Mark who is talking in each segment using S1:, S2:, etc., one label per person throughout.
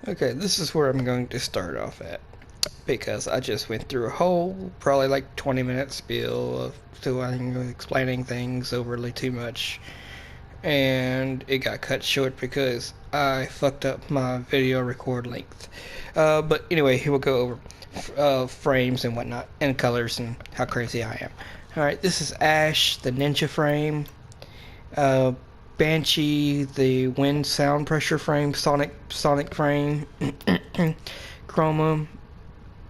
S1: Okay, this is where I'm going to start off at, because I just went through a whole, probably like 20-minute spiel of doing, explaining things overly too much, and it got cut short because I fucked up my video record length. But anyway, here we'll go over frames and whatnot, and colors, and how crazy I am. Alright, this is Ash, the ninja frame. Uh, Banshee, the wind sound pressure frame, sonic frame. Chroma.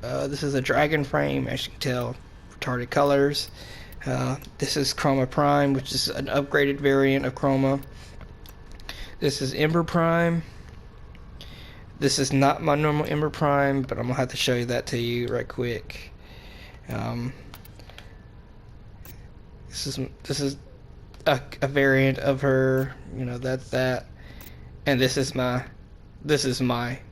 S1: This is a dragon frame, as you can tell, retarded colors. This is Chroma Prime, which is an upgraded variant of Chroma. This is Ember Prime. This is not my normal Ember Prime, but I'm gonna have to show you that to you right quick. This is a variant of her. You know, that's that. And this is my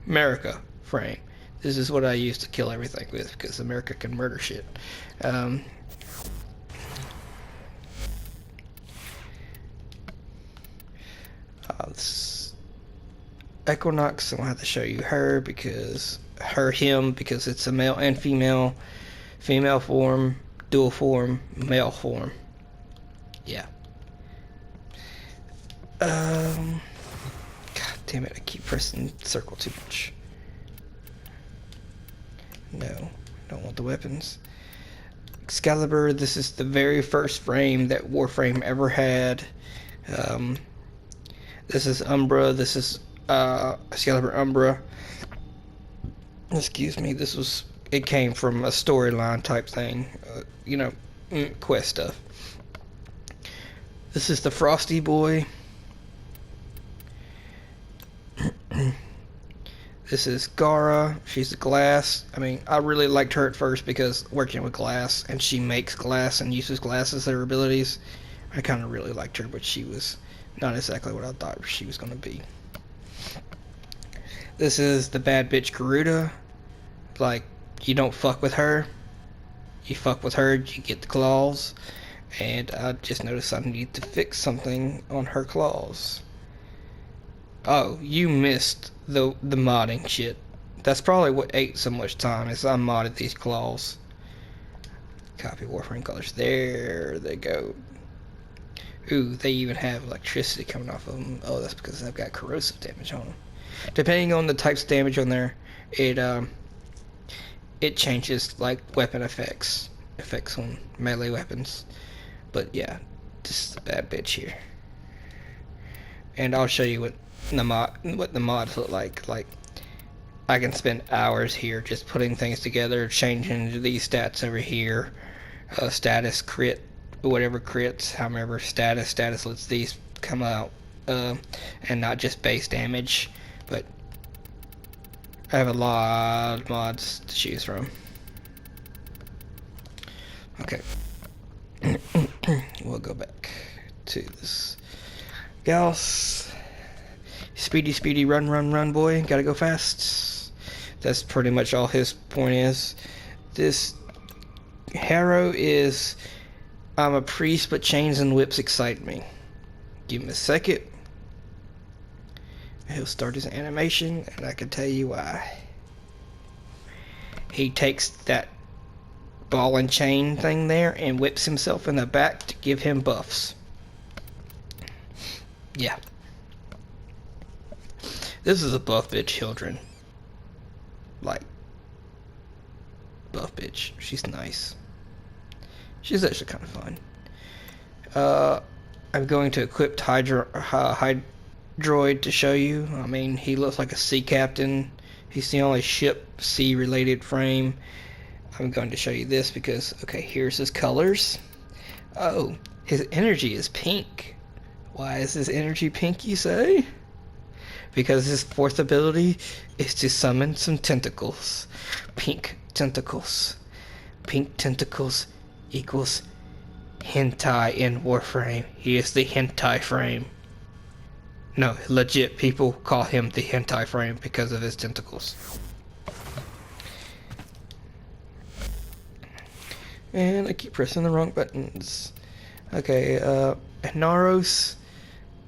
S1: America frame. This is what I use to kill everything with, because America can murder shit. This Equinox, I'm gonna have to show you her because because it's a male and female form, dual form, male form. Yeah. God damn it! I keep pressing circle too much. No, don't want the weapons. Excalibur, this is the very first frame that Warframe ever had. This is Umbra, this is Excalibur Umbra. Excuse me, it came from a storyline type thing, quest stuff. This is the Frosty Boy. This is Gara. She's a glass. I mean, I really liked her at first because working with glass, and she makes glass and uses glass as her abilities. I kind of really liked her, but she was not exactly what I thought she was going to be. This is the bad bitch Garuda. Like, you don't fuck with her. You fuck with her, you get the claws. And I just noticed I need to fix something on her claws. Oh, you missed the modding shit. That's probably what ate so much time, is I modded these claws. Copy Warframe colors. There they go. Ooh, they even have electricity coming off of them. Oh, that's because they've got corrosive damage on them. Depending on the type's damage on there, it changes like weapon effects on melee weapons. But yeah, this is a bad bitch here. And I'll show you what the mods look like. Like, I can spend hours here just putting things together, changing these stats over here. Status, crit, whatever crits, however status lets these come out, and not just base damage. But I have a lot of mods to choose from. Okay. We'll go back to this. Gauss. Speedy, run, boy. Gotta go fast. That's pretty much all his point is. This Harrow is, I'm a priest, but chains and whips excite me. Give him a second. He'll start his animation, and I can tell you why. He takes that ball and chain thing there and whips himself in the back to give him buffs. Yeah. This is a buff bitch, children. Like, buff bitch. She's nice. She's actually kind of fun. I'm going to equip Hydroid to show you. I mean, he looks like a sea captain. He's the only ship sea related frame. I'm going to show you this because, okay, here's his colors. Oh, his energy is pink. Why is his energy pink, you say? Because his fourth ability is to summon some tentacles. Pink tentacles. Pink tentacles equals hentai in Warframe. He is the hentai frame. No, legit, people call him the hentai frame because of his tentacles. And I keep pressing the wrong buttons. Okay, Naros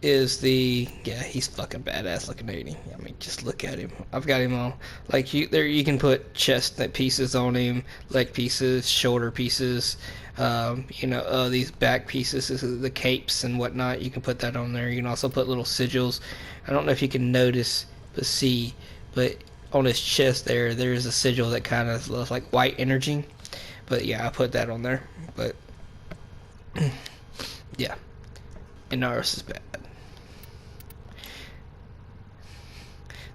S1: is the, yeah, he's fucking badass looking, ain't he? I mean, just look at him. I've got him all, like, you can put chest pieces on him, leg pieces, shoulder pieces, these back pieces, the capes and whatnot, you can put that on there. You can also put little sigils. I don't know if you can notice, but on his chest there's a sigil that kind of looks like white energy. But yeah, I put that on there. But yeah, Inaris is bad.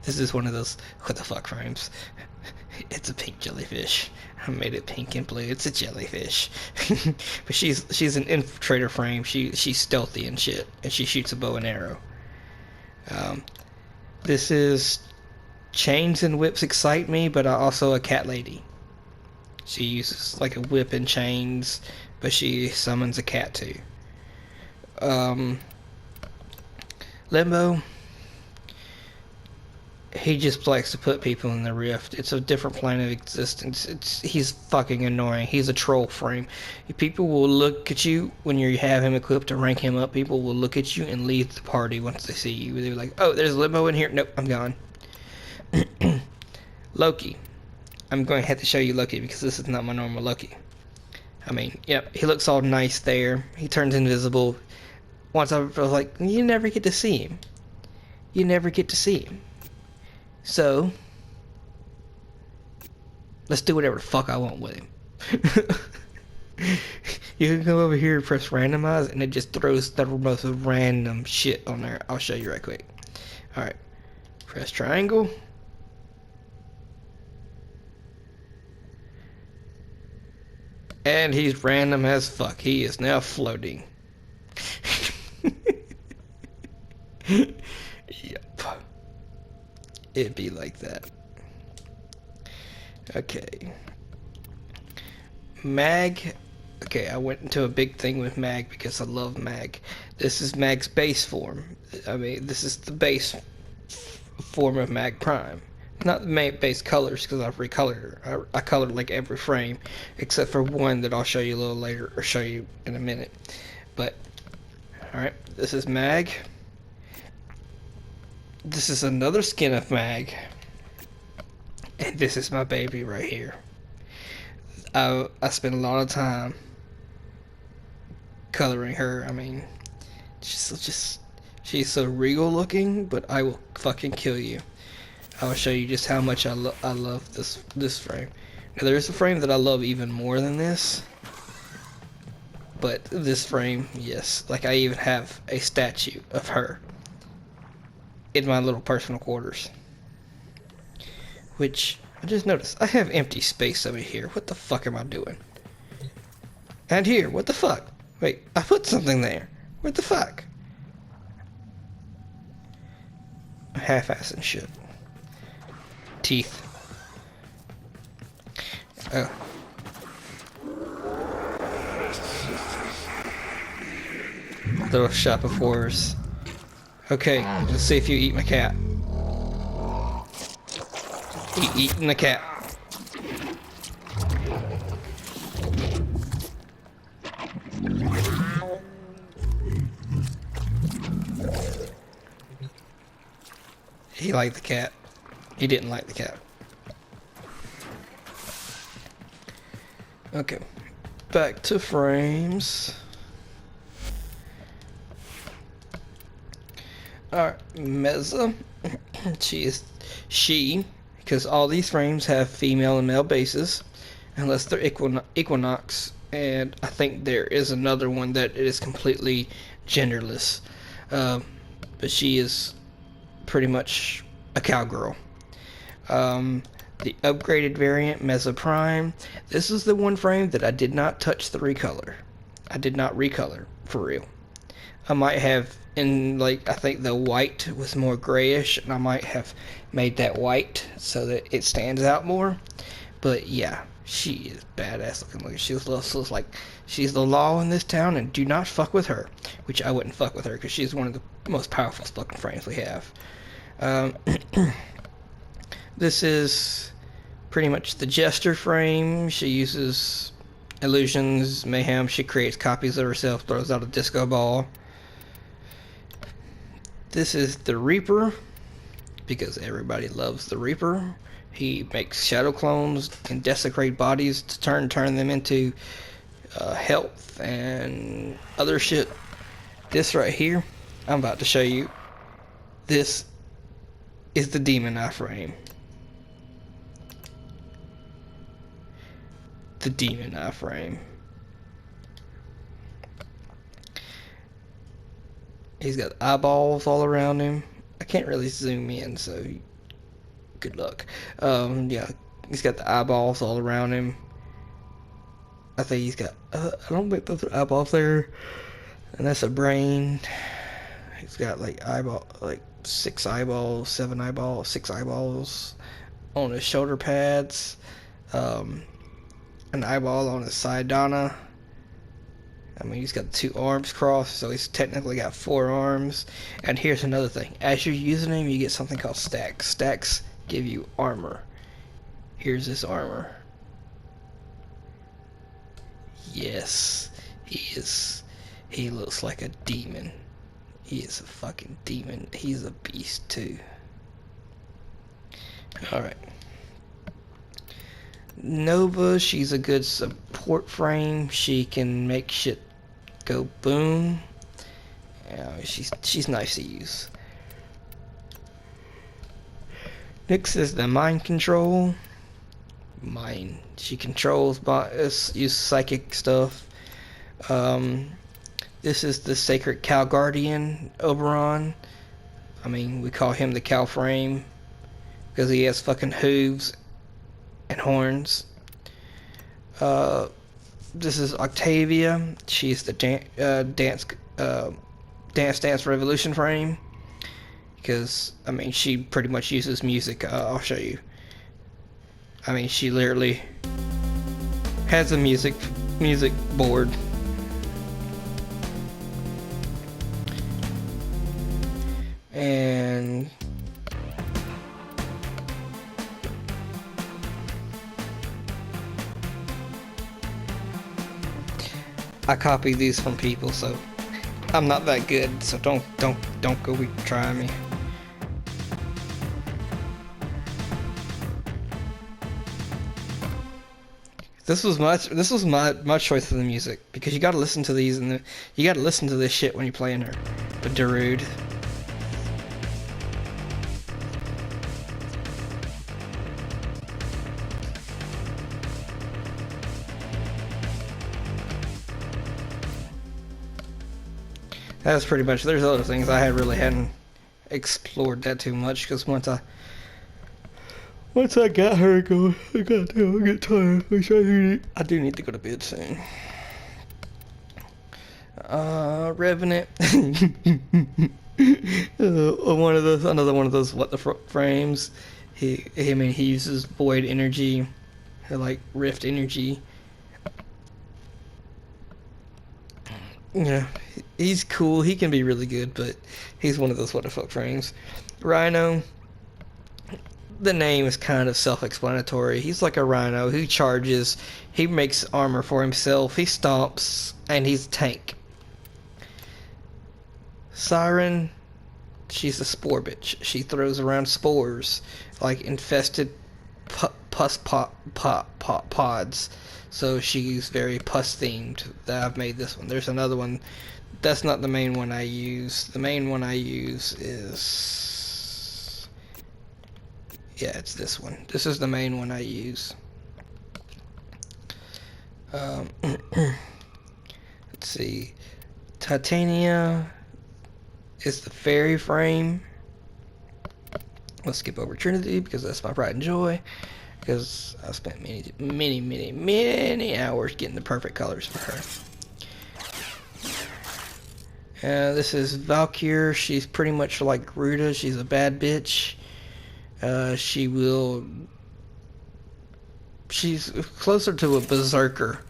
S1: This is one of those what the fuck frames. It's a pink jellyfish. I made it pink and blue. It's a jellyfish. But she's an infiltrator frame. She's stealthy and shit, and she shoots a bow and arrow. This is chains and whips excite me, but also a cat lady. She uses like a whip and chains, but she summons a cat too. Limbo, he just likes to put people in the rift. It's a different plane of existence. He's fucking annoying. He's a troll frame. People will look at you when you have him equipped to rank him up. People will look at you and leave the party once they see you. They're like, oh, there's Limbo in here. Nope, I'm gone. Loki. I'm going to have to show you Loki because this is not my normal Loki. I mean, yep, he looks all nice there. He turns invisible. Once I was like, you never get to see him. You never get to see him. So, let's do whatever the fuck I want with him. You can go over here and press randomize and it just throws the most random shit on there. I'll show you right quick. Alright. Press triangle. And he's random as fuck. He is now floating. Yep. It'd be like that. Okay. Mag. Okay, I went into a big thing with Mag because I love Mag. This is Mag's base form. I mean, this is the base form of Mag Prime. Not the main base colors because I've recolored her. I colored like every frame except for one that I'll show you a little later or show you in a minute. But, alright, this is Mag. This is another skin of Mag. And this is my baby right here. I spent a lot of time coloring her. I mean, she's so regal looking, but I will fucking kill you. I will show you just how much I love this frame. Now there is a frame that I love even more than this, but this frame, yes, like I even have a statue of her in my little personal quarters. Which I just noticed I have empty space over here. What the fuck am I doing? And here, what the fuck? Wait, I put something there. What the fuck? Half-assing shit. Teeth. Oh. Little shop of horrors. Okay, let's see if you eat my cat. Eating the cat. He liked the cat. He didn't like the cat. Okay, back to frames. Alright, Meza. She, because all these frames have female and male bases, unless they're Equinox, and I think there is another one that is completely genderless. But she is pretty much a cowgirl. The upgraded variant, Mecha Prime. This is the one frame that I did not touch the recolor. I did not recolor, for real. I might have, I think the white was more grayish, and I might have made that white so that it stands out more. But yeah, she is badass looking. She's like, she's the law in this town, and do not fuck with her. Which I wouldn't fuck with her, because she's one of the most powerful fucking frames we have. This is pretty much the Jester frame. She uses illusions, mayhem. She creates copies of herself, throws out a disco ball. This is the Reaper, because everybody loves the Reaper. He makes shadow clones and desecrate bodies to turn them into health and other shit. This right here, I'm about to show you. This is the Demon Warframe. The Demon Warframe. He's got eyeballs all around him. I can't really zoom in, so good luck. Yeah, he's got the eyeballs all around him. I think he's got, I don't think those are eyeballs there. And that's a brain. He's got like 6 eyeballs, 7 eyeballs, 6 eyeballs on his shoulder pads. An eyeball on his side Donna. I mean, he's got 2 arms crossed, so he's technically got 4 arms. And here's another thing. As you're using him, you get something called stacks. Stacks give you armor. Here's his armor. Yes, he looks like a demon. He is a fucking demon. He's a beast, too. Alright. Nova, she's a good support frame. She can make shit go boom. She's nice to use. Nyx is the mind control. She controls use psychic stuff. This is the sacred cow guardian, Oberon. I mean, we call him the cow frame because he has fucking hooves and horns. This is Octavia. She's the dance revolution frame because I mean she pretty much uses music. I'll show you. I mean she literally has a music board. And I copy these from people, so I'm not that good, so don't go try me. This was my choice of the music because you got to listen to these and you got to listen to this shit when you're playing her. But Darude. That's pretty much. There's other things I hadn't explored that too much because once I got her going, I get tired. I do need to go to bed soon. Revenant. Another one of those what the frames. He uses void energy, or like rift energy. Yeah, he's cool. He can be really good, but he's one of those what the fuck frames. Rhino. The name is kind of self-explanatory. He's like a rhino who charges. He makes armor for himself. He stomps, and he's a tank. Siren. She's a spore bitch. She throws around spores, like infested pus pods. So she's very pus themed. That I've made this one. There's another one. That's not the main one I use. The main one I use is, yeah, it's this one. This is the main one I use. Let's see. Titania is the fairy frame. Let's skip over Trinity because that's my pride and joy. Because I spent many hours getting the perfect colors for her. This is Valkyrie. She's pretty much like Ruta. She's a bad bitch. She's closer to a berserker.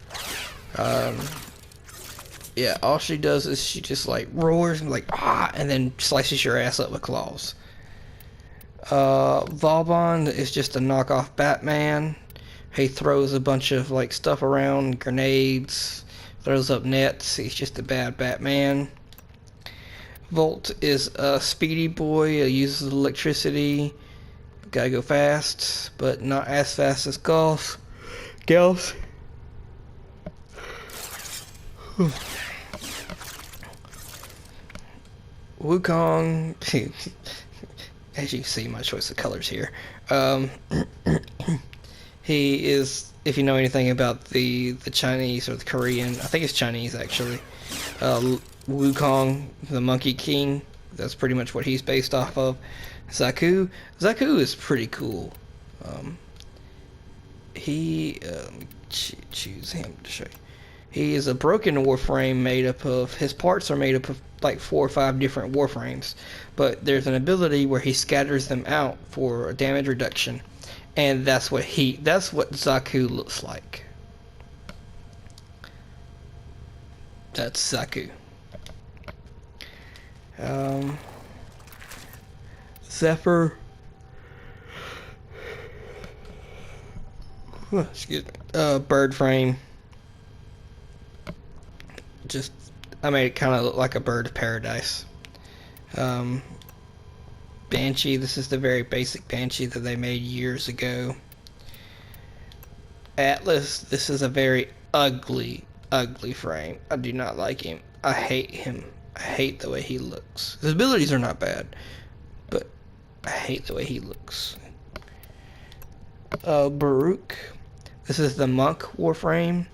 S1: Yeah, all she does is she just like roars and like and then slices your ass up with claws. Vauban is just a knockoff Batman. He throws a bunch of like stuff around, grenades, throws up nets. He's just a bad Batman. Volt is a speedy boy. He uses electricity. Gotta go fast, but not as fast as Gauss. Gauss. Wukong. As you can see, my choice of colors here. He is, if you know anything about the Chinese or the Korean, I think it's Chinese actually. Wukong, the Monkey King. That's pretty much what he's based off of. Zaku is pretty cool. Let me choose him to show you. He is a broken Warframe made up of, his parts are made up of like 4 or 5 different Warframes, but there's an ability where he scatters them out for damage reduction, and that's what Zaku looks like. That's Zaku. Zephyr. Excuse me. Bird frame. Just, I made it kind of look like a bird of paradise. Banshee. This is the very basic Banshee that they made years ago. Atlas. This is a very ugly frame. I do not like him. I hate him. I hate the way he looks. His abilities are not bad, but I hate the way he looks. Baruch. This is the Monk Warframe.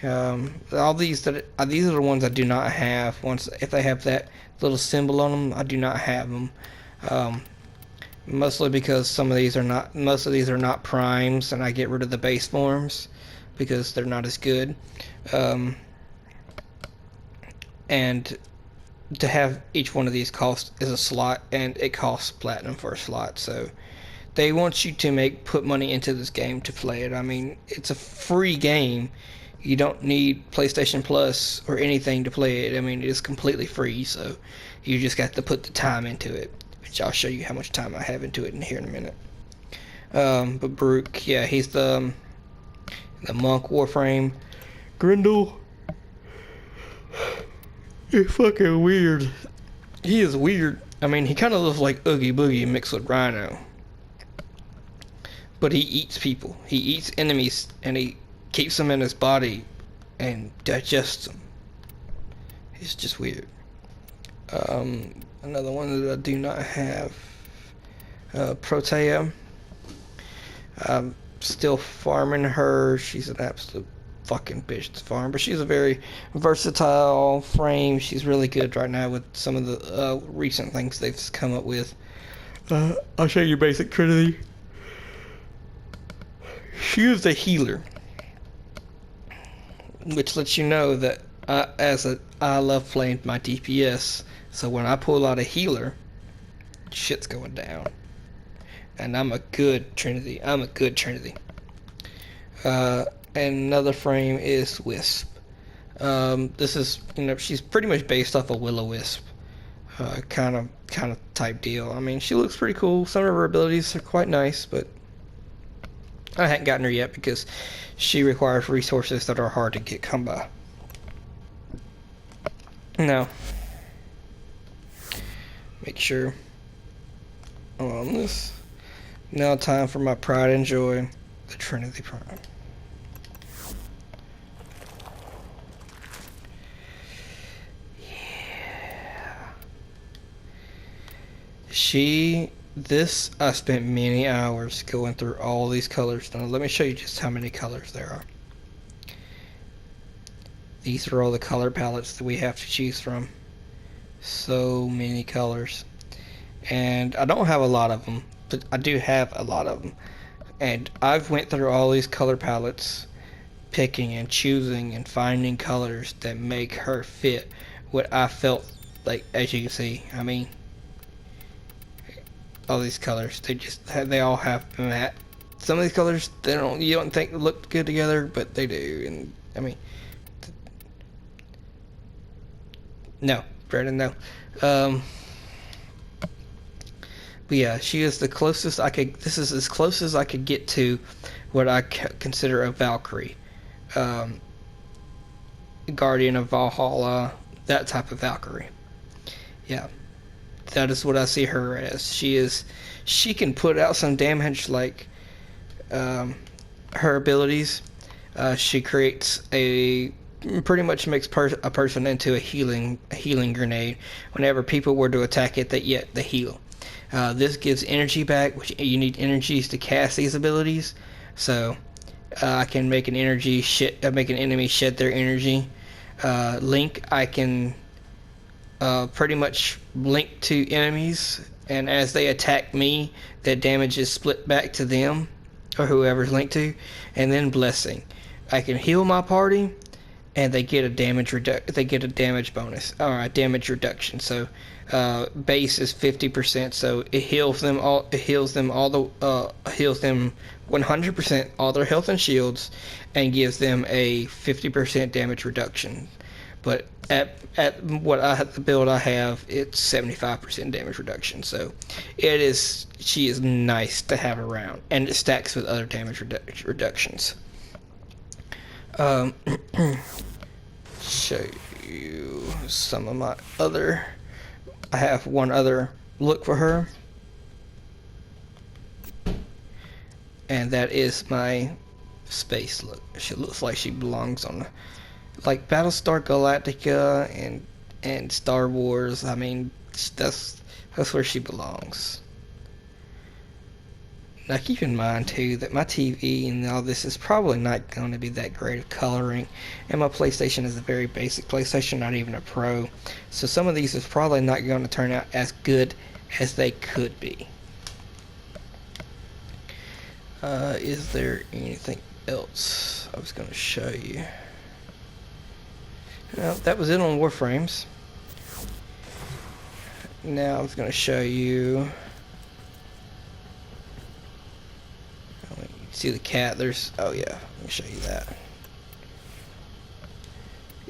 S1: All these are the ones I do not have. If they have that little symbol on them, I do not have them. Mostly because most of these are not primes, and I get rid of the base forms because they're not as good. And to have each one of these cost is a slot, and it costs platinum for a slot, so they want you to put money into this game to play it. I mean, it's a free game. You don't need PlayStation Plus or anything to play it. I mean, it is completely free, so you just got to put the time into it, which I'll show you how much time I have into it in here in a minute. But Baruch, yeah, he's the Monk Warframe. Grindel. He's fucking weird. He is weird. I mean, he kind of looks like Oogie Boogie mixed with Rhino. But he eats people. He eats enemies, and he keeps them in his body and digests them. He's just weird. Another one that I do not have. Protea. I'm still farming her. She's an absolute fucking bitch to farm, but she's a very versatile frame. She's really good right now with some of the recent things they've come up with. I'll show you basic Trinity. She is a healer, which lets you know that I love playing my DPS. So when I pull out a healer, shit's going down, and I'm a good Trinity. And another frame is Wisp. This is, she's pretty much based off of Willow Wisp, kind of type deal. I mean, she looks pretty cool. Some of her abilities are quite nice, but I hadn't gotten her yet because she requires resources that are hard to come by. Now, make sure I'm on this. Now time for my pride and joy, the Trinity Prime. I spent many hours going through all these colors. Now let me show you just how many colors there are. These are all the color palettes that we have to choose from. So many colors. And I don't have a lot of them, but I do have a lot of them. And I've went through all these color palettes, picking and choosing and finding colors that make her fit what I felt like. As you can see, I mean, all these colors, they all have matte. Some of these colors, you don't think look good together, but they do. And I mean, no, Brandon, no. But yeah, she is the closest I could. This is as close as I could get to what I consider a Valkyrie, Guardian of Valhalla, that type of Valkyrie. Yeah, that is what I see her as. She can put out some damage, like um, her abilities. She creates pretty much makes a person into a healing grenade whenever people were to attack it that yet they heal. This gives energy back, which you need energies to cast these abilities. So I can make an make an enemy shed their energy. Link, I can pretty much link to enemies, and as they attack me, that damage is split back to them or whoever's linked to. And then blessing, I can heal my party, and they get a damage bonus or a damage reduction. So base is 50%, so it heals them 100% all their health and shields, and gives them a 50% damage reduction. But at the build I have, it's 75% damage reduction. So she is nice to have around, and it stacks with other damage reductions. Show you some of my other. I have one other look for her, and that is my space look. She looks like she belongs on like Battlestar Galactica and Star Wars. I mean, that's where she belongs. Now keep in mind too that my TV and all this is probably not going to be that great of coloring, and my PlayStation is a very basic PlayStation, not even a Pro, so some of these is probably not going to turn out as good as they could be. Is there anything else I was going to show you? Well, that was it on Warframes. Now I was going to show you. See the cat? Oh yeah, let me show you that.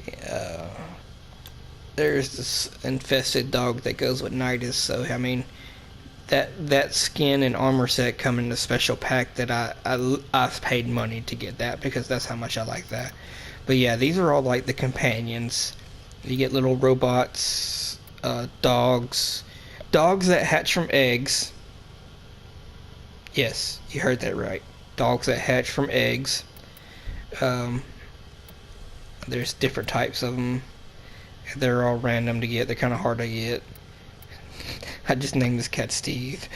S1: Yeah, there's this infested dog that goes with Nidus. So I mean, that skin and armor set come in a special pack that I've paid money to get that, because that's how much I like that. But yeah, these are all like the companions. You get little robots, dogs that hatch from eggs. Yes, you heard that right. Dogs that hatch from eggs. There's different types of them. They're all random to get. They're kind of hard to get. I just named this cat Steve.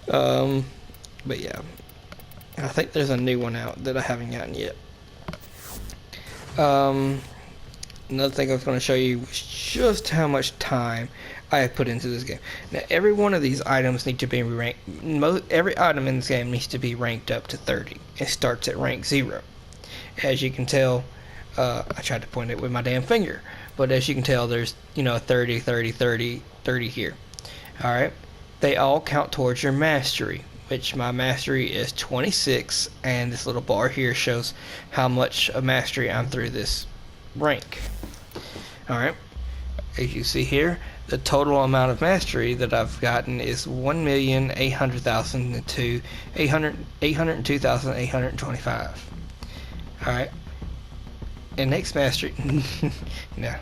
S1: But yeah, I think there's a new one out that I haven't gotten yet. Another thing I was going to show you was just how much time I have put into this game. Now, every one of these items need to be ranked. Every item in this game needs to be ranked up to 30. It starts at rank 0. As you can tell, I tried to point it with my damn finger, but as you can tell, there's 30, 30, 30, 30 here. All right, they all count towards your mastery, which my mastery is 26, and this little bar here shows how much of mastery I'm through this rank. Alright, as you see here, the total amount of mastery that I've gotten is 1,800,000 to 802,825. Alright, and next mastery, no.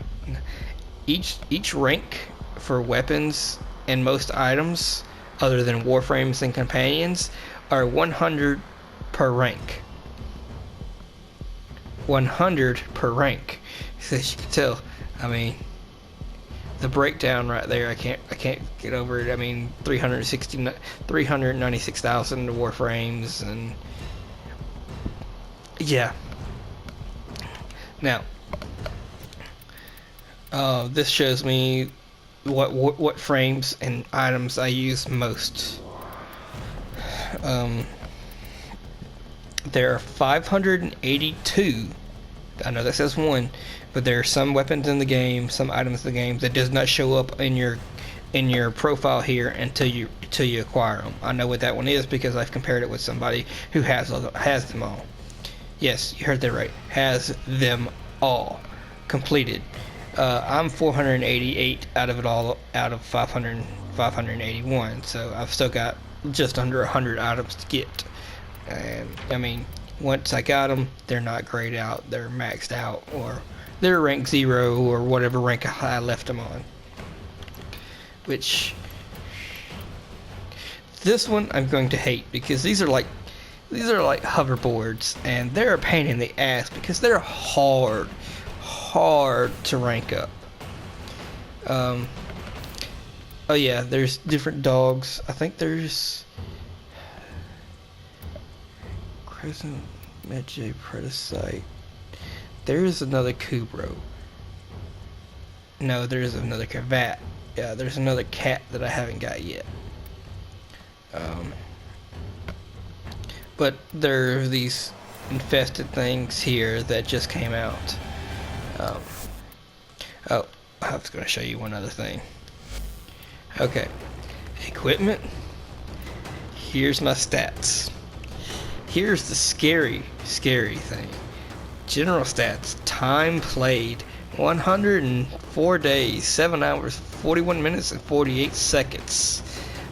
S1: Each rank for weapons and most items, other than Warframes and companions, are 100 per rank. 100 per rank. So as you can tell, I mean, the breakdown right there, I can't get over it. I mean, 396,000 Warframes, and yeah. Now, this shows me what frames and items I use most. There are 582. I know that says 1, but there are some weapons in the game, some items in the game that does not show up in your profile here until you acquire them. I know what that one is because I've compared it with somebody who has them all. Yes, you heard that right. Has them all completed. I'm 488 out of it all, out of 581. So I've still got just under 100 items to get. And I mean, once I got them, they're not grayed out, they're maxed out, or they're rank 0 or whatever rank I left them on. Which this one I'm going to hate because these are like hoverboards, and they're a pain in the ass because they're hard to rank up. Oh yeah, there's different dogs. I think there's Crescent Mecha Predicite. There's another Kubro. No, there's another Cravat. Yeah, there's another cat that I haven't got yet. But there are these infested things here that just came out. Oh, I was going to show you one other thing. Okay, equipment. Here's my stats. Here's the scary thing. General stats. Time played. 104 days, 7 hours, 41 minutes, and 48 seconds.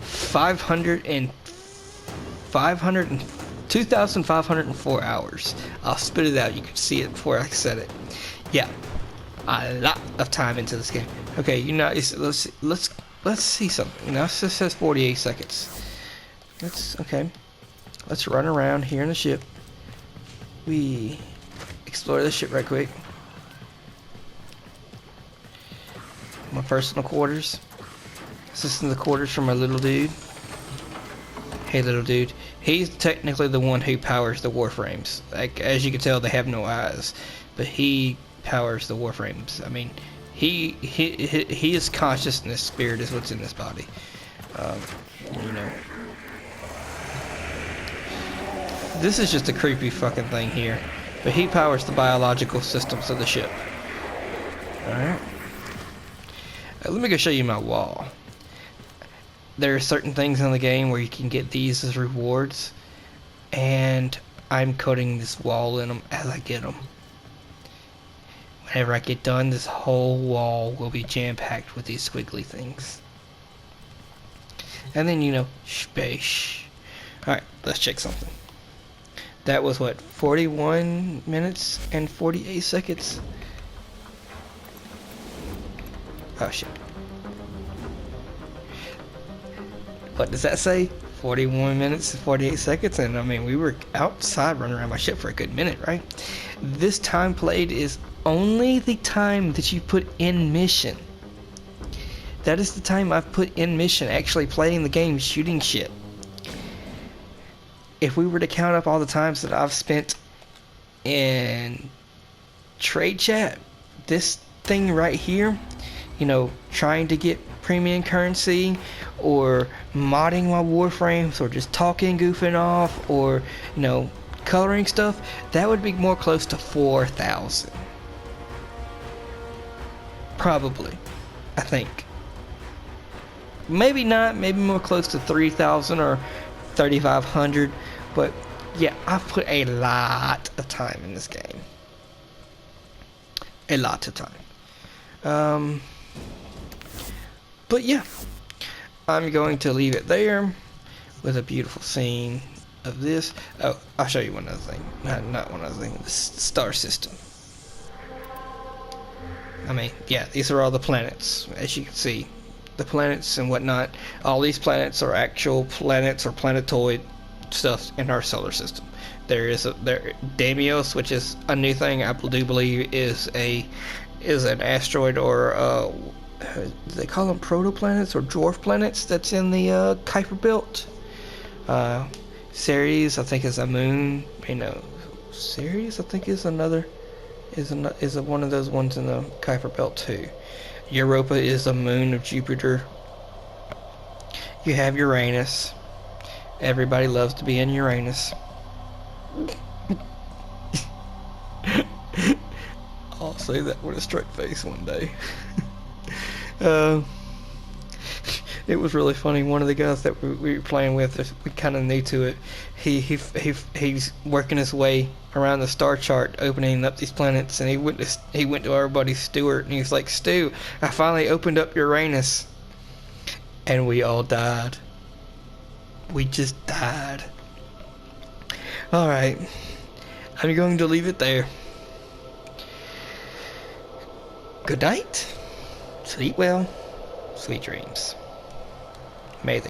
S1: 2,504 hours. I'll spit it out. You can see it before I said it. Yeah, a lot of time into this game. Okay, you know, let's see something. Now it says 48 seconds. Let's run around here in the ship. We explore the ship right quick. My personal quarters. This is the quarters for my little dude. Hey, little dude. He's technically the one who powers the Warframes. Like, as you can tell, they have no eyes, but he powers the Warframes. I mean, his consciousness, spirit is what's in this body. You know. This is just a creepy fucking thing here, but he powers the biological systems of the ship. All right. Let me go show you my wall. There are certain things in the game where you can get these as rewards, and I'm coating this wall in them as I get them. Whenever I get done, this whole wall will be jam-packed with these squiggly things. And then, you know, space. Alright, let's check something. That was what, 41 minutes and 48 seconds? Oh shit. What does that say? 41 minutes and 48 seconds, and I mean, we were outside running around my ship for a good minute, right? This time played is only the time that you put in mission. That is the time I've put in mission, actually playing the game, shooting shit. If we were to count up all the times that I've spent in trade chat, this thing right here, you know, trying to get premium currency, or modding my Warframes, or just talking, goofing off, or, you know, coloring stuff, that would be more close to 4,000. Probably. I think. Maybe not, maybe more close to 3,000 or 3,500, but yeah, I've put a lot of time in this game. A lot of time. But yeah, I'm going to leave it there with a beautiful scene of this. Oh, I'll show you one other thing. Not one other thing. The star system. I mean, yeah, these are all the planets, as you can see. The planets and whatnot. All these planets are actual planets or planetoid stuff in our solar system. There is Deimos, which is a new thing. I do believe is an asteroid, or they call them protoplanets or dwarf planets, that's in the Kuiper Belt. Ceres, I think, is a moon. You know, Ceres, I think, is one of those ones in the Kuiper Belt too. Europa is a moon of Jupiter. You have Uranus. Everybody loves to be in Uranus. I'll say that with a straight face one day. It was really funny. One of the guys that we were playing with, we kind of new to it. He's working his way around the star chart, opening up these planets, and he went to our buddy Stuart, and he's like, "Stu, I finally opened up Uranus," and we all died. We just died. All right, I'm going to leave it there. Good night. Sleep well. Sweet dreams. Amazing.